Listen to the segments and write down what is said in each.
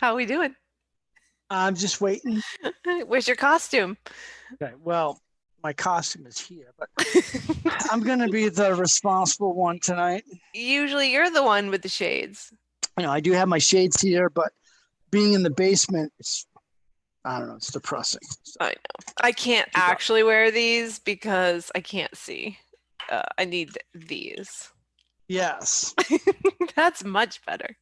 How we doing? I'm just waiting. Where's your costume? Okay, well, my costume is here, but I'm going to be the responsible one tonight. Usually you're the one with the shades. I do have my shades here, but being in the basement, I don't know, it's depressing. So, I know. I can't actually wear these because I can't see. I need these. yes. That's much better.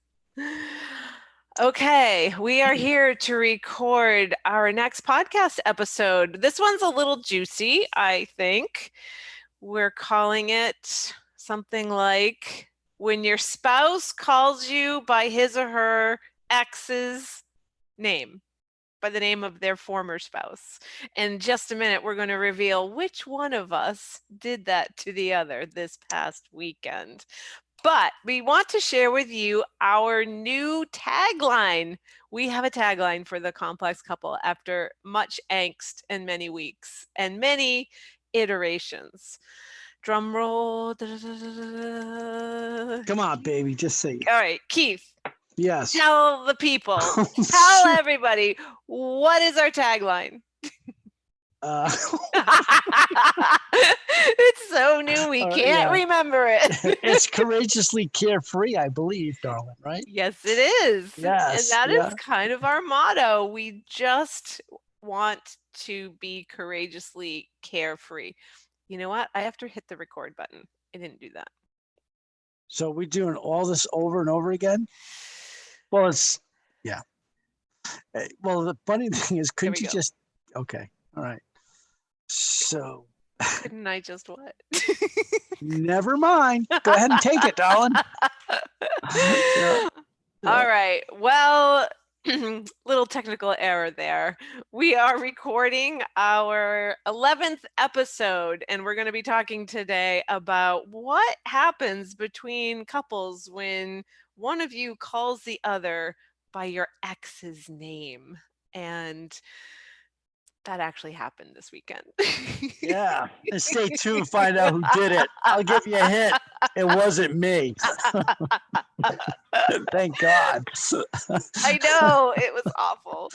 Okay, we are here to record our next podcast episode. This one's a little juicy, I think. We're calling it something like when your spouse calls you by his or her ex's name, by the name of their former spouse. In just a minute, we're going to reveal which one of us did that to the other this past weekend. But we want to share with you our new tagline. We have a tagline for the complex couple after much angst and many weeks and many iterations. Drum roll. Come on, baby, just say it. All right, Keith. Yes. Tell the people, tell everybody, what is our tagline? It's so new, we can't remember it. It's courageously carefree, I believe, darling, right? Yes, it is. Yes. And that is kind of our motto. We just want to be courageously carefree. You know what? I have to hit the record button. I didn't do that. So we're doing all this over and over again? Well, yeah. Well, the funny thing is, couldn't you just, okay, all right. So. Couldn't I just what? Never mind. Go ahead and take it, darling. Yeah. All right. Well, little technical error there. We are recording our 11th episode, and we're going to be talking today about what happens between couples when one of you calls the other by your ex's name. And that actually happened this weekend. Yeah. And stay tuned to find out who did it. I'll give you a hint. It wasn't me. Thank God. I know, it was awful.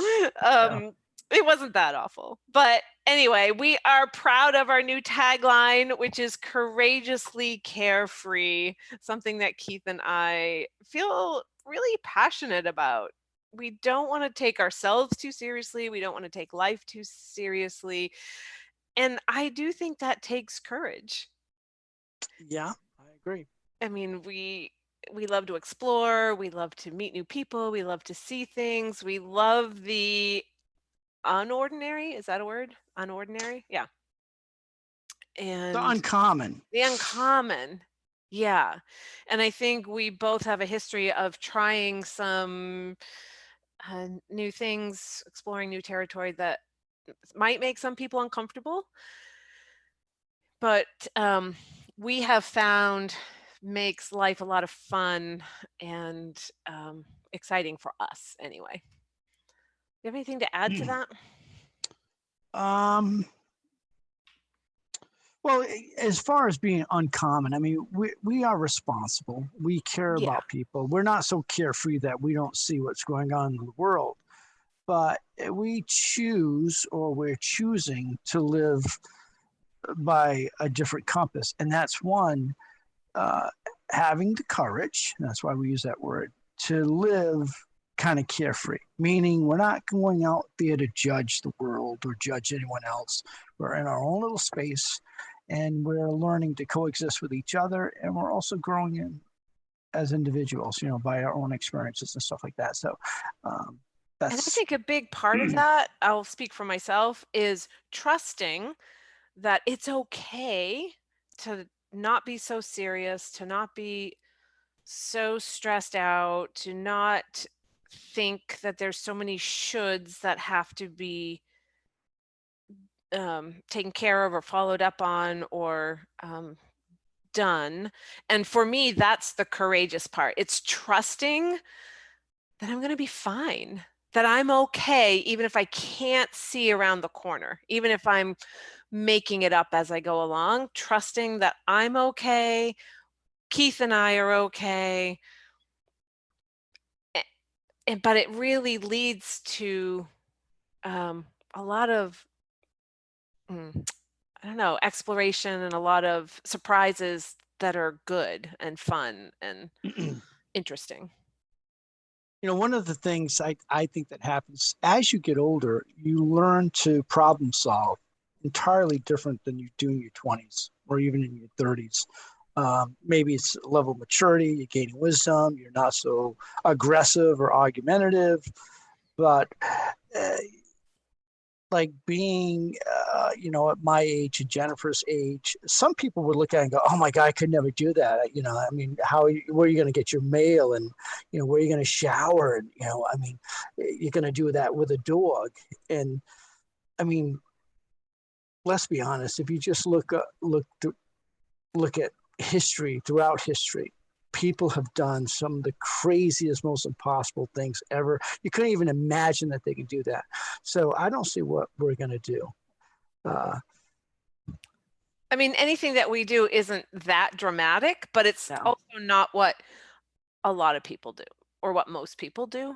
It wasn't that awful. But anyway, we are proud of our new tagline, which is courageously carefree, something that Keith and I feel really passionate about. We don't want to take ourselves too seriously. We don't want to take life too seriously. And I do think that takes courage. Yeah, I agree. I mean, we love to explore. We love to meet new people. We love to see things. We love the unordinary. Is that a word? Unordinary? Yeah. And the uncommon. The uncommon. Yeah. And I think we both have a history of trying some new things, exploring new territory that might make some people uncomfortable, but we have found makes life a lot of fun and exciting for us anyway. You have anything to add to that? Well, as far as being uncommon, I mean, we are responsible. We care about people. We're not so carefree that we don't see what's going on in the world. But we choose, or we're choosing to live by a different compass. And that's one, having the courage, that's why we use that word, to live kind of carefree, meaning we're not going out there to judge the world or judge anyone else. We're in our own little space, and we're learning to coexist with each other, and we're also growing in as individuals, by our own experiences and stuff like that. So and I think a big part of that, I'll speak for myself, is trusting that it's okay to not be so serious, to not be so stressed out, to not think that there's so many shoulds that have to be taken care of or followed up on or done. And for me, that's the courageous part. It's trusting that I'm going to be fine, that I'm okay, even if I can't see around the corner, even if I'm making it up as I go along, trusting that I'm okay, Keith and I are okay. but it really leads to a lot of, I don't know, exploration and a lot of surprises that are good and fun and interesting. One of the things I think that happens as you get older, you learn to problem solve entirely different than you do in your 20s or even in your 30s. Maybe it's a level of maturity, you're gaining wisdom, you're not so aggressive or argumentative, but like being, at my age and Jennifer's age, some people would look at it and go, "Oh my God, I could never do that." I mean, where are you going to get your mail, and where are you going to shower? And I mean, you're going to do that with a dog, and I mean, let's be honest. If you just look at history, throughout history, people have done some of the craziest, most impossible things ever. You couldn't even imagine that they could do that. So I don't see what we're going to do. I mean, anything that we do isn't that dramatic, but it's also not what a lot of people do or what most people do.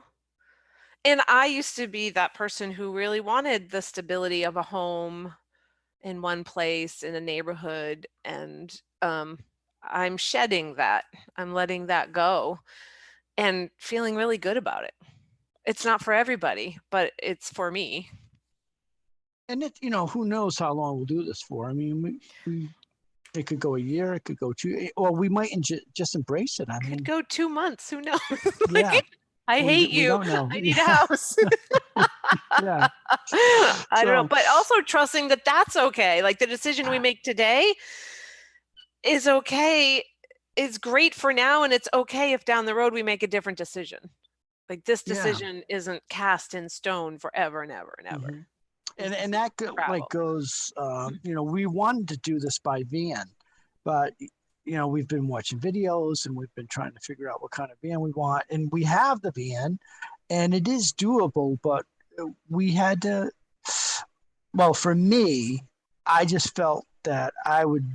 And I used to be that person who really wanted the stability of a home in one place in a neighborhood, and I'm shedding that. I'm letting that go and feeling really good about it. It's not for everybody, but it's for me. And who knows how long we'll do this for? I mean, it could go a year, it could go 2, or we might just embrace it. I mean, could go 2 months. Who knows? Yeah. I hate you. We don't know. I need a house. Yeah. I don't know, but also trusting that that's okay. Like the decision we make today is okay, is great for now, and it's okay if down the road we make a different decision. Like this decision isn't cast in stone forever and ever and ever. Mm-hmm. And that goes, we wanted to do this by van, but we've been watching videos and we've been trying to figure out what kind of van we want, and we have the van, and it is doable, but we had to. Well, for me, I just felt that I would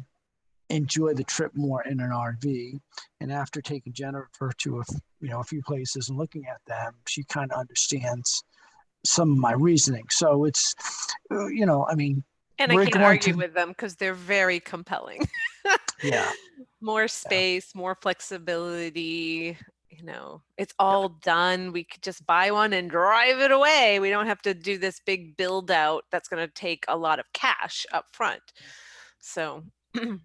enjoy the trip more in an RV. And after taking Jennifer to a few places and looking at them, she kind of understands some of my reasoning. So it's, I mean, and I can't argue with them because they're very compelling. Yeah. More space, more flexibility. It's all done. We could just buy one and drive it away. We don't have to do this big build out that's going to take a lot of cash up front. So, and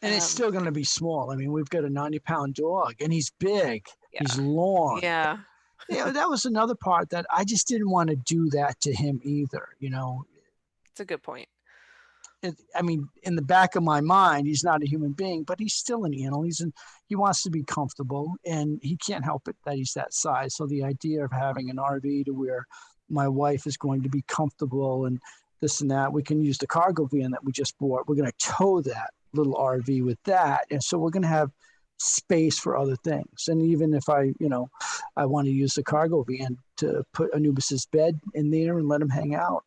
it's still going to be small. I mean, we've got a 90-pound dog, and he's big. Yeah. He's long. Yeah. That was another part that I just didn't want to do that to him either. It's a good point. I mean, in the back of my mind, he's not a human being, but he's still an animal. He wants to be comfortable, and he can't help it that he's that size. So the idea of having an RV to where my wife is going to be comfortable and this and that, we can use the cargo van that we just bought. We're going to tow that little RV with that, and so we're going to have space for other things. And even if I want to use the cargo van to put Anubis's bed in there and let him hang out.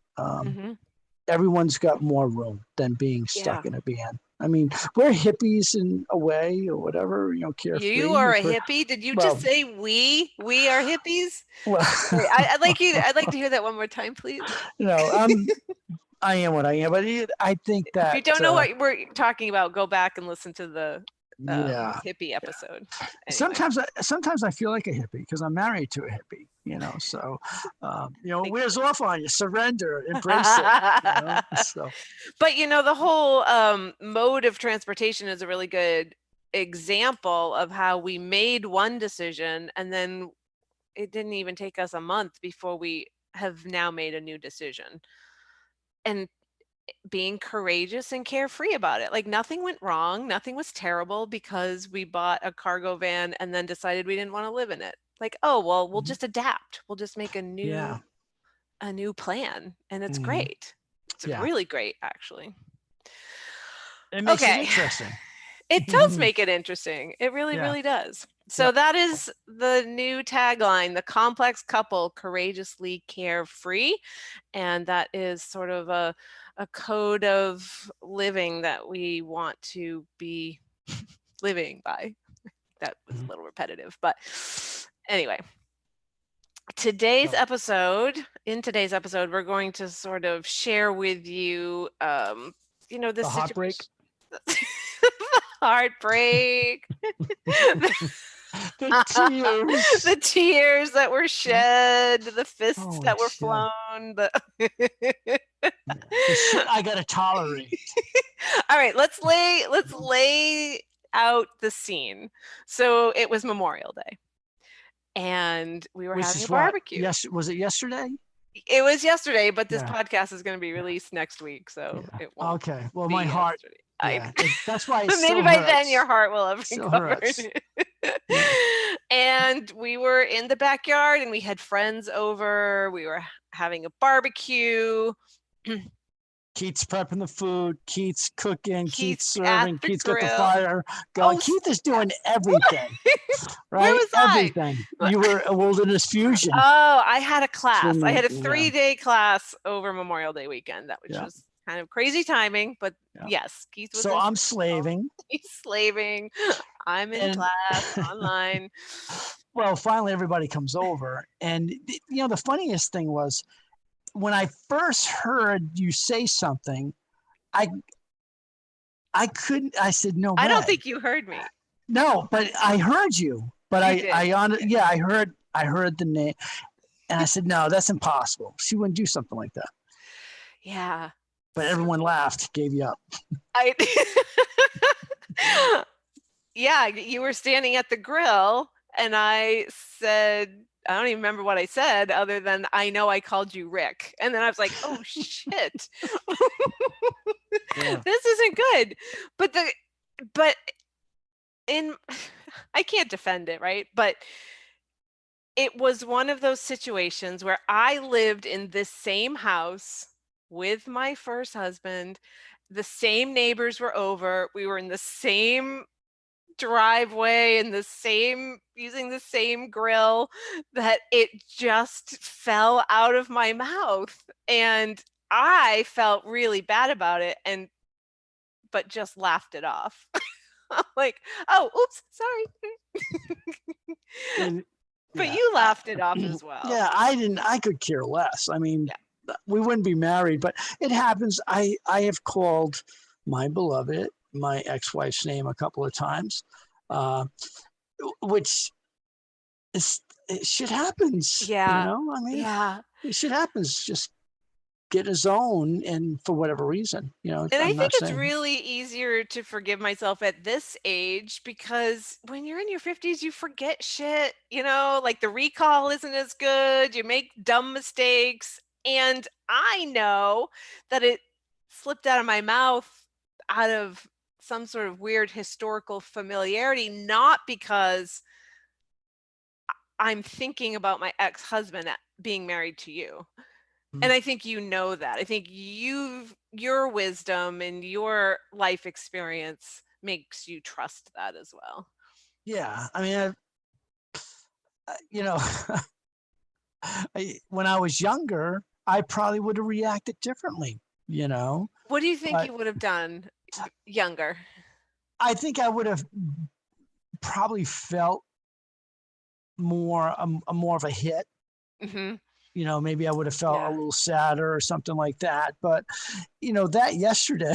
Everyone's got more room than being stuck in a van. I mean, we're hippies in a way or whatever, carefree. You are a hippie? Did you just say we are hippies? Well, I'd like to hear that one more time, please. I am what I am, but I think that if you don't know what we're talking about, go back and listen to the hippie episode. Anyway. Sometimes I feel like a hippie because I'm married to a hippie, so it wears off on you. Surrender, embrace it. So. But the whole mode of transportation is a really good example of how we made one decision and then it didn't even take us a month before we have now made a new decision. And being courageous and carefree about it. Like nothing went wrong. Nothing was terrible because we bought a cargo van and then decided we didn't want to live in it. Like, oh, well, we'll just adapt. We'll just make a new plan. And it's great. It's really great, actually. It makes it interesting. It does make it interesting. It really, really does. So that is the new tagline, the complex couple courageously carefree. And that is sort of a code of living that we want to be living by. That was a little repetitive, but anyway. In today's episode, we're going to sort of share with you, the heartbreak, the heartbreak, the tears, the tears that were shed, the fists Holy that were shit. flown, the shit I gotta tolerate. All right, let's lay out the scene. So it was Memorial Day, and we were having a barbecue. Yes, was it yesterday? It was yesterday, but this podcast is going to be released next week, so it won't. Okay. Well, my heart. Yeah, that's why it maybe still by hurts. then your heart will have recovered. Yeah. And we were in the backyard, and we had friends over. We were having a barbecue. Keith's prepping the food. Keith's cooking. Keith's serving. Keith's got the grill. fire going. Keith is doing everything. Right? Where was everything. You were a Wilderness Fusion. Oh, I had a class. I had a 3-day class over Memorial Day weekend. That was kind of crazy timing, but yes, Keith was. So I'm slaving. He's slaving. I'm in class online. Well, finally everybody comes over, and the funniest thing was, when I first heard you say something, I couldn't. I said no. I don't think you heard me. No, but I heard you. But I heard the name, and I said no, that's impossible. She wouldn't do something like that. Yeah. But everyone laughed, gave you up. Yeah, you were standing at the grill, and I said, I don't even remember what I said other than I know I called you Rick. And then I was like, oh shit. This isn't good. But I can't defend it, right? But it was one of those situations where I lived in this same house with my first husband. The same neighbors were over. We were in the same driveway and using the same grill, that it just fell out of my mouth, and I felt really bad about it, but just laughed it off. I'm like, oh, oops, sorry. But you laughed it off as well. Yeah, I didn't. I could care less. I mean, we wouldn't be married, but it happens. I have called my beloved my ex-wife's name a couple of times, which shit happens. Yeah. I mean, shit happens. Just get a zone, and for whatever reason, And I think it's really easier to forgive myself at this age, because when you're in your 50s, you forget shit, like the recall isn't as good. You make dumb mistakes. And I know that it slipped out of my mouth out of some sort of weird historical familiarity, not because I'm thinking about my ex-husband being married to you. And I think that. I think your wisdom and your life experience makes you trust that as well. Yeah. I mean, when I was younger, I probably would have reacted differently, What do you think you would have done younger? I think I would have probably felt more of a hit. Mm-hmm. Maybe I would have felt a little sadder or something like that. But, that yesterday,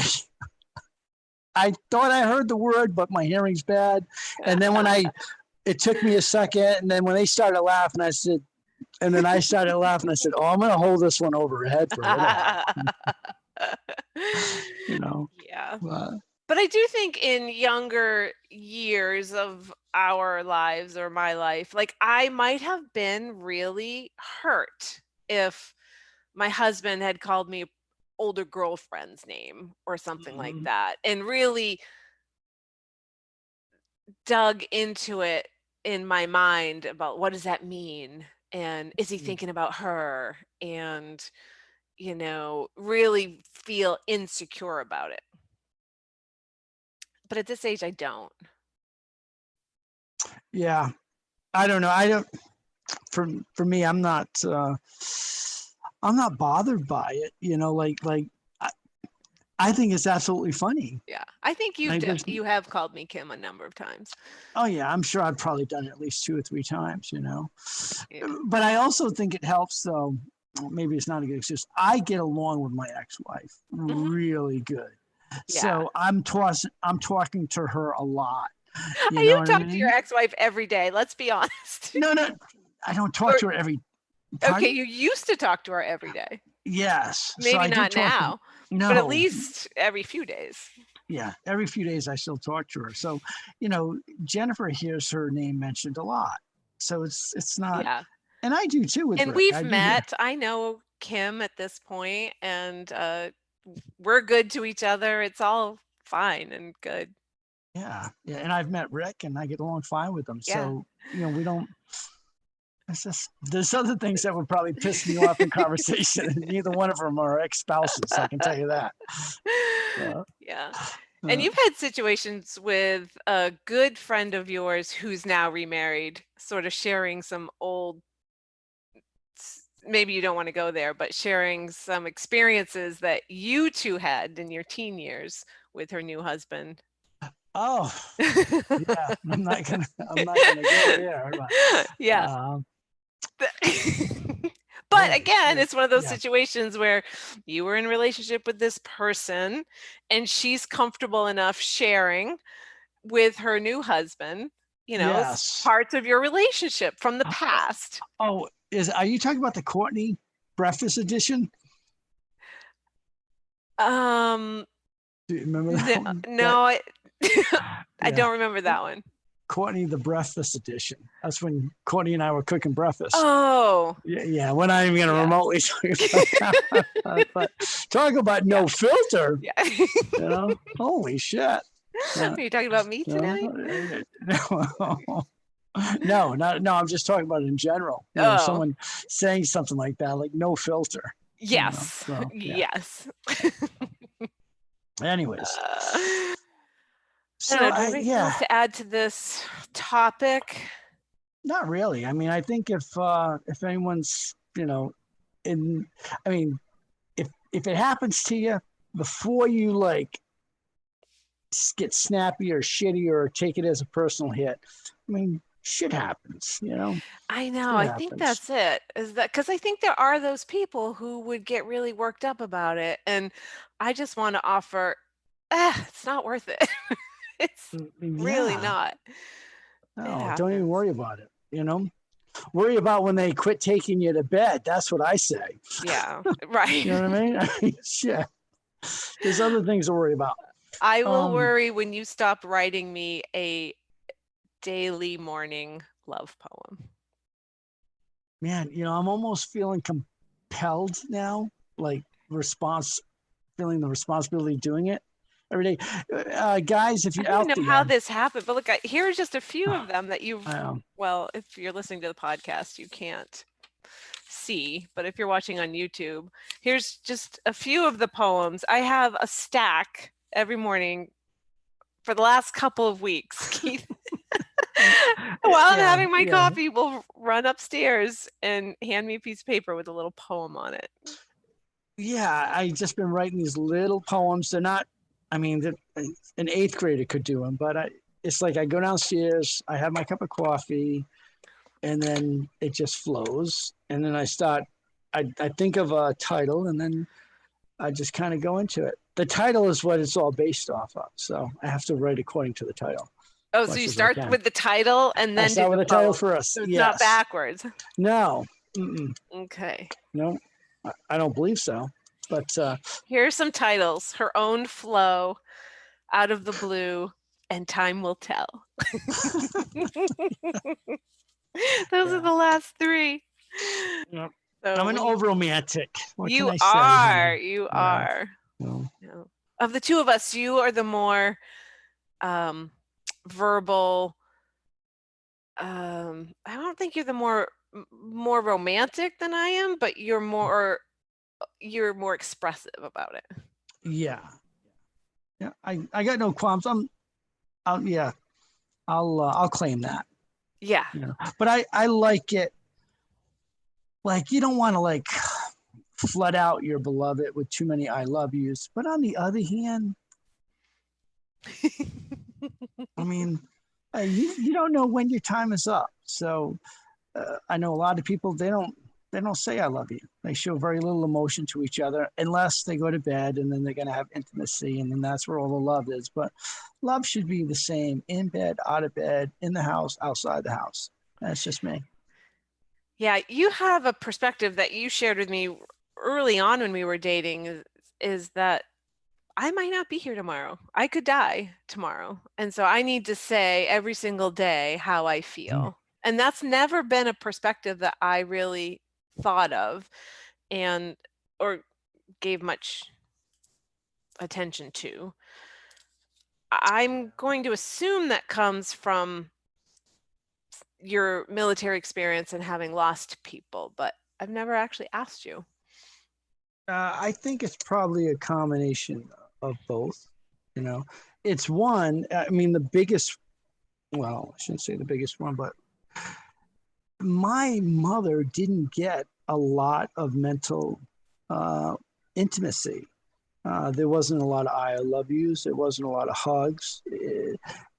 I thought I heard the word, but my hearing's bad. And then it took me a second. And then when they started laughing, I said, oh, I'm going to hold this one over her head for a little. Yeah. But I do think in younger years of our lives, or my life, like I might have been really hurt if my husband had called me older girlfriend's name or something like that, and really dug into it in my mind about what does that mean, and is he thinking about her, and really feel insecure about it. But at this age, I don't. Yeah, I don't know. I don't. For me, I'm not bothered by it. I think it's absolutely funny. Yeah. I think you have called me Kim a number of times. Oh yeah, I'm sure I've probably done it at least 2 or 3 times, you know. Yeah. But I also think it helps, though. Maybe it's not a good excuse. I get along with my ex-wife really good. Yeah. So I'm talking to her a lot. You talk to your ex-wife every day. Let's be honest. No, I don't talk to her every. Okay, you used to talk to her every day. Yes. Maybe so not now. No. But at least every few days. Yeah, every few days I still talk to her. So, you know, Jennifer hears her name mentioned a lot. So it's not. Yeah. And I do too with And Rick. we've met. I know Kim at this point, and we're good to each other. It's all fine and good. Yeah. And I've met Rick, and I get along fine with him. So, you know, we don't. It's just there's other things that would probably piss me off in conversation, and neither one of them are ex-spouses. I can tell you that. Yeah. And you've had situations with a good friend of yours who's now remarried, sort of sharing some old, maybe you don't want to go there, but sharing some experiences that you two had in your teen years with her new husband. Oh, yeah. I'm not gonna go there. But, yeah. But again, it's one of those situations where you were in a relationship with this person and she's comfortable enough sharing with her new husband, you know, parts of your relationship from the past. Oh, are you talking about the Kourtney breakfast edition? Do you remember that one? No, I don't remember that one. Kourtney, the breakfast edition. That's when Kourtney and I were cooking breakfast. Oh. Yeah. We're not even going to remotely talk about that. But talk about no filter. Yeah. You know? Holy shit. Are you talking about me tonight? No, I'm just talking about it in general. You know, someone saying something like that, like no filter. Yes. You know? So, yes. Anyways. So, anything else to add to this topic? Not really. I mean, I think if anyone's, you know, if it happens to you, before you like get snappy or shitty or take it as a personal hit, I mean, shit happens, you know. I know. I think that's it. Is that because I think there are those people who would get really worked up about it, and I just want to offer, it's not worth it. It's really not. No, don't even worry about it. You know, worry about when they quit taking you to bed. That's what I say. Yeah, right. You know what I mean? Shit. There's other things to worry about. I will worry when you stop writing me a daily morning love poem. Man, you know, I'm almost feeling compelled now, like feeling the responsibility of doing it every day. Guys, if you're out there. I don't know how this happened, but look, here's just a few of them that you've, well, if you're listening to the podcast, you can't see, but if you're watching on YouTube, here's just a few of the poems. I have a stack every morning for the last couple of weeks. Keith, while I'm having my coffee, will run upstairs and hand me a piece of paper with a little poem on it. Yeah, I just been writing these little poems. They're not, I mean, an 8th grader could do them, but it's like I go downstairs, I have my cup of coffee, and then it just flows. And then I think of a title, and then I just kind of go into it. The title is what it's all based off of. So I have to write according to the title. Oh, so you start with the title and then start with the title first. So it's not backwards. No. Okay. No, I don't believe so. But here are some titles: Her Own Flow, Out of the Blue, and Time Will Tell. Those are the last 3. Yep. So I'm an over-romantic. You are. You are. No. Of the two of us, you are the more verbal. I don't think you're the more romantic than I am, but you're more expressive about it. Yeah. I got no qualms. I'll claim that. Yeah. You know, but I like it. Like, you don't want to like flood out your beloved with too many I love yous. But on the other hand, I mean, you don't know when your time is up. So I know a lot of people, they don't say I love you. They show very little emotion to each other unless they go to bed, and then they're going to have intimacy, and then that's where all the love is. But love should be the same in bed, out of bed, in the house, outside the house. That's just me. Yeah, you have a perspective that you shared with me early on when we were dating, is that I might not be here tomorrow. I could die tomorrow. And so I need to say every single day how I feel. And that's never been a perspective that I really thought of and or gave much attention to. I'm going to assume that comes from your military experience and having lost people, but I've never actually asked you. I think it's probably a combination of both. You know, it's one, I mean, the biggest, well, I shouldn't say the biggest one, but my mother didn't get a lot of mental intimacy. There wasn't a lot of I love yous. There wasn't a lot of hugs.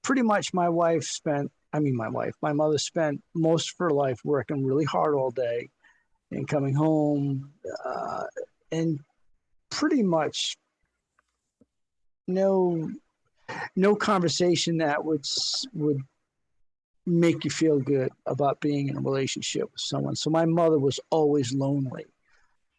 Pretty much my mother spent most of her life working really hard all day and coming home and pretty much no conversation that would make you feel good about being in a relationship with someone. So my mother was always lonely.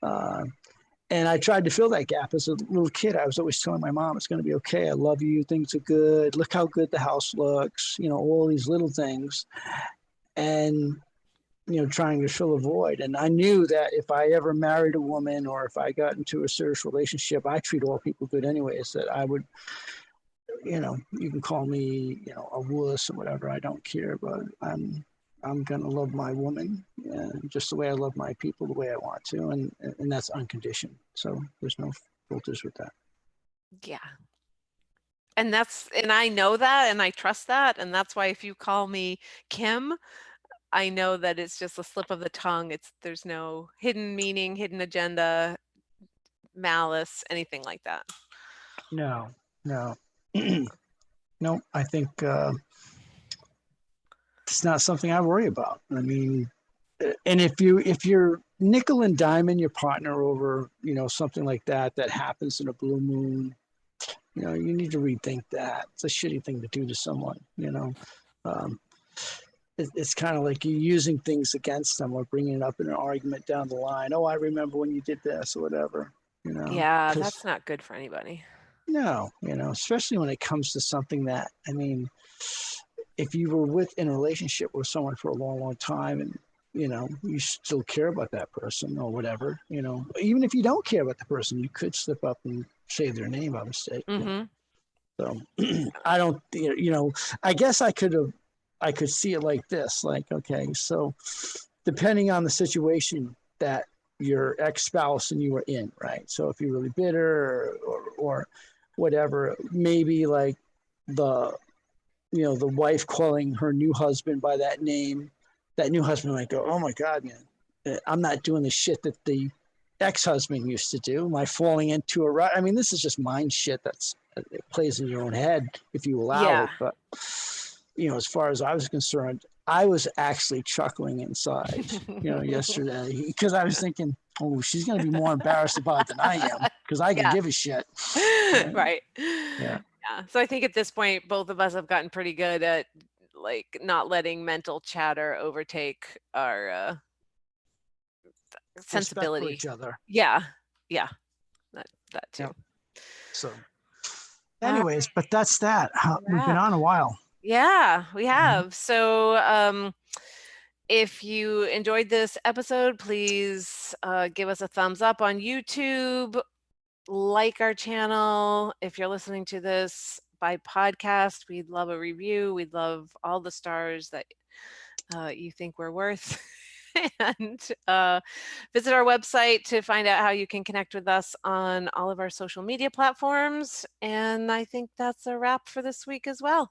And I tried to fill that gap as a little kid. I was always telling my mom, it's going to be okay. I love you. Things are good. Look how good the house looks. You know, all these little things. And, you know, trying to fill a void. And I knew that if I ever married a woman or if I got into a serious relationship, I treat all people good anyways, that I would, you know, you can call me, you know, a wuss or whatever. I don't care, but I'm going to love my woman just the way I love my people, the way I want to. And that's unconditioned. So there's no filters with that. Yeah. And I know that, and I trust that. And that's why if you call me Kim, I know that it's just a slip of the tongue. There's no hidden meaning, hidden agenda, malice, anything like that. No. No, I think it's not something I worry about. I mean, and if you're nickel and diamond your partner over, you know, something like that happens in a blue moon, you know, you need to rethink that. It's a shitty thing to do to someone, you know. It's kind of like you're using things against them or bringing it up in an argument down the line. Oh, I remember when you did this or whatever, you know. Yeah, that's not good for anybody. No, you know, especially when it comes to something that, I mean, if you were in a relationship with someone for a long, long time and, you know, you still care about that person or whatever, you know, even if you don't care about the person, you could slip up and say their name by mistake. Mm-hmm. You know? So I don't, you know, I guess I could see it like this, like, okay, so depending on the situation that your ex-spouse and you were in, right? So if you're really bitter or whatever, maybe like the wife calling her new husband by that name, that new husband might go, oh my God, man, I'm not doing the shit that the ex-husband used to do. Am I falling into a rut? I mean, this is just mind shit it plays in your own head if you allow it. But, you know, as far as I was concerned, I was actually chuckling inside, you know, yesterday because I was thinking, oh, she's going to be more embarrassed about it than I am because I can give a shit. Right. Yeah. So I think at this point, both of us have gotten pretty good at like not letting mental chatter overtake our sensibility. Respect for each other. Yeah. That too. Yep. So anyways, but that's that. We've been on a while. Yeah, we have. Mm-hmm. So if you enjoyed this episode, please give us a thumbs up on YouTube, like our channel. If you're listening to this by podcast, we'd love a review. We'd love all the stars that you think we're worth. And visit our website to find out how you can connect with us on all of our social media platforms. And I think that's a wrap for this week as well.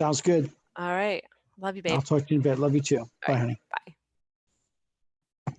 Sounds good. All right. Love you, babe. I'll talk to you in bed. Love you too. Bye, honey. Bye.